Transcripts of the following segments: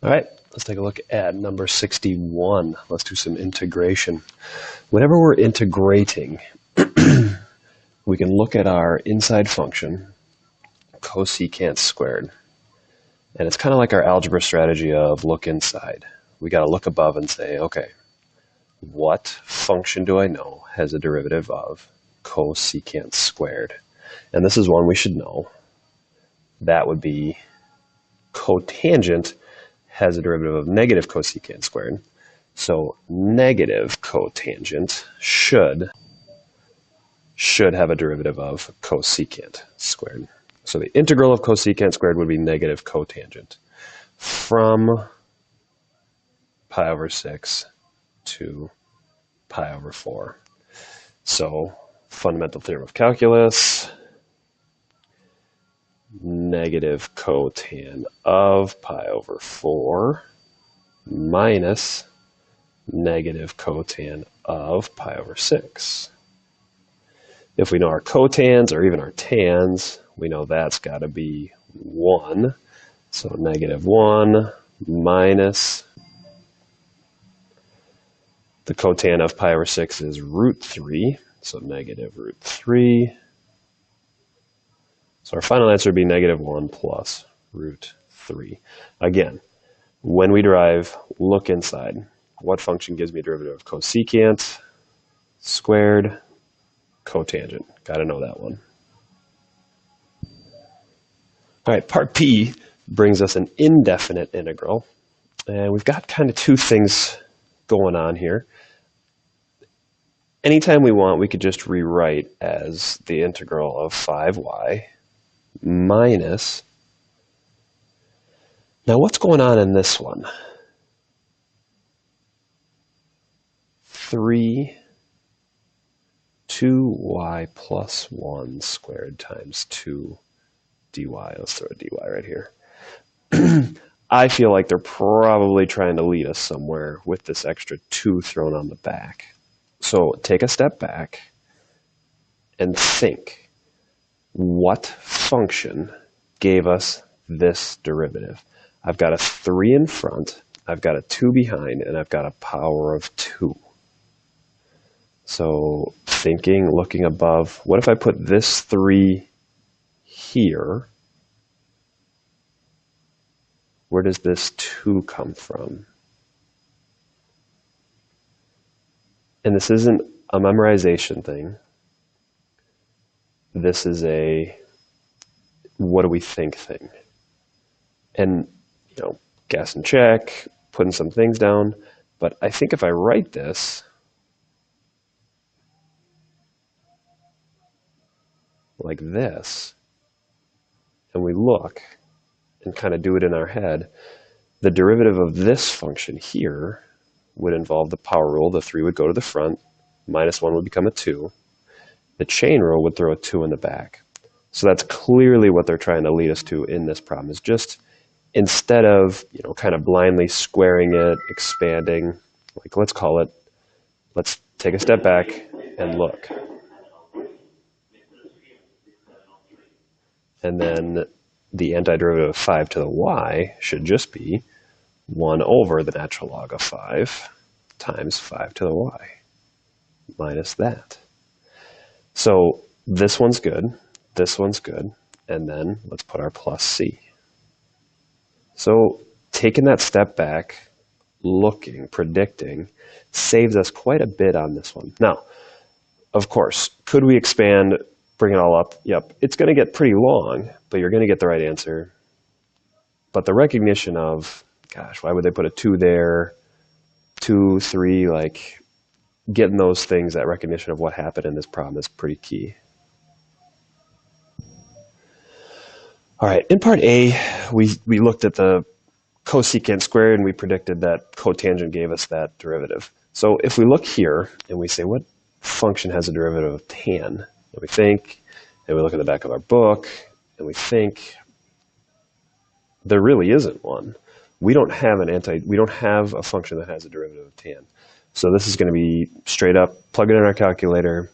All right, let's take a look at number 61. Let's do some integration. Whenever we're integrating, we can look at our inside function, cosecant squared. And it's kind of like our algebra strategy of look inside. We got to look above and say, okay, what function do I know has a derivative of cosecant squared? And this is one we should know. That would be cotangent has a derivative of negative cosecant squared. So negative cotangent should have a derivative of cosecant squared. So the integral of cosecant squared would be negative cotangent from pi over 6 to pi over 4. So fundamental theorem of calculus, negative cotan of pi over 4 minus negative cotan of pi over 6. If we know our cotans or even our tans, we know that's got to be 1. So negative 1 minus the cotan of pi over 6 is root 3. So negative root 3. So our final answer would be negative 1 plus root 3. Again, when we derive, look inside. What function gives me a derivative of cosecant squared cotangent? Got to know that one. All right, part P brings us an indefinite integral. And we've got kind of two things going on here. Anytime we want, we could just rewrite as the integral of 5y minus. Now what's going on in this one? 3 2y plus 1 squared times 2 dy. Let's throw a dy right here. I feel like they're probably trying to lead us somewhere with this extra 2 thrown on the back. So take a step back and think, what function gave us this derivative? I've got a 3 in front, I've got a 2 behind, and I've got a power of 2. So thinking, looking above, what if I put this 3 here? Where does this 2 come from? And this isn't a memorization thing. This is a what do we think thing. And, guess and check, putting some things down. But I think if I write this like this, and we look and kind of do it in our head, the derivative of this function here would involve the power rule. The 3 would go to the front, minus 1 would become a 2. The chain rule would throw a 2 in the back. So that's clearly what they're trying to lead us to in this problem, is just instead of, kind of blindly squaring it, expanding, like let's take a step back and look. And then the antiderivative of 5 to the y should just be 1 over the natural log of 5 times 5 to the y minus that. So this one's good, and then let's put our plus c. So taking that step back, looking, predicting, saves us quite a bit on this one. Now, of course, could we expand, bring it all up? Yep, it's going to get pretty long, but you're going to get the right answer. But the recognition of, gosh, why would they put a 2 there, 2, 3, like getting those things, that recognition of what happened in this problem is pretty key. All right, in part A, we looked at the cosecant squared and we predicted that cotangent gave us that derivative. So if we look here and we say, what function has a derivative of tan? And we think, and we look at the back of our book, and we think, there really isn't one. We don't have a function that has a derivative of tan. So this is going to be straight up, plug it in our calculator,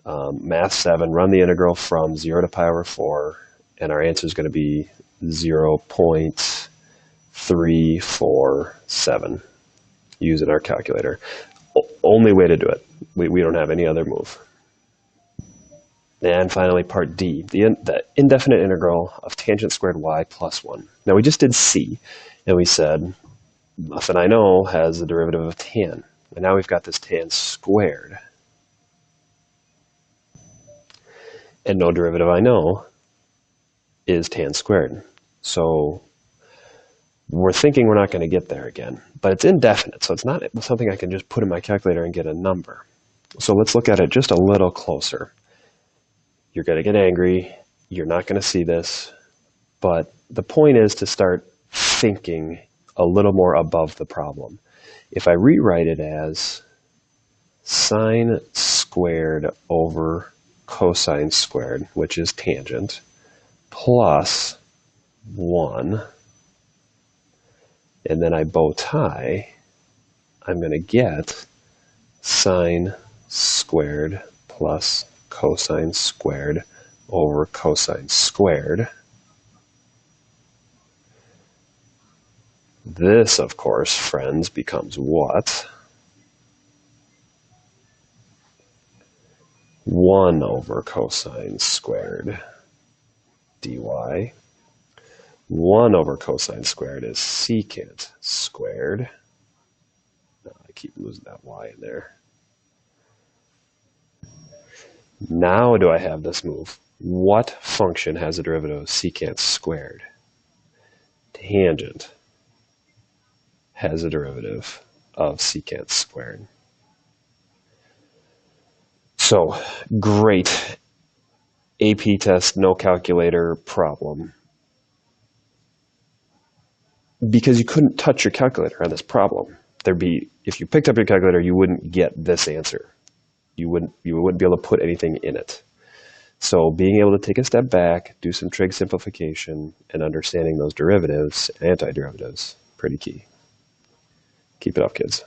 math 7, run the integral from 0 to pi over 4, and our answer is going to be 0.5 3, 4, 7 using our calculator. Only way to do it. We don't have any other move. And finally, part D, the indefinite integral of tangent squared y plus 1. Now, we just did C, and we said, nothing I know has the derivative of tan. And now we've got this tan squared. And no derivative I know is tan squared. So we're thinking we're not going to get there again. But it's indefinite, so it's not something I can just put in my calculator and get a number. So let's look at it just a little closer. You're going to get angry. You're not going to see this. But the point is to start thinking a little more above the problem. If I rewrite it as sine squared over cosine squared, which is tangent, plus 1, and then I bow tie, I'm going to get sine squared plus cosine squared over cosine squared. This, of course, friends, becomes what? 1 over cosine squared dy. 1 over cosine squared is secant squared. No, I keep losing that y in there. Now do I have this move? What function has a derivative of secant squared? Tangent has a derivative of secant squared. So, great AP test, no calculator problem. Because you couldn't touch your calculator on this problem. If you picked up your calculator, you wouldn't get this answer. You wouldn't be able to put anything in it. So being able to take a step back, do some trig simplification, and understanding those derivatives, antiderivatives, pretty key. Keep it up, kids.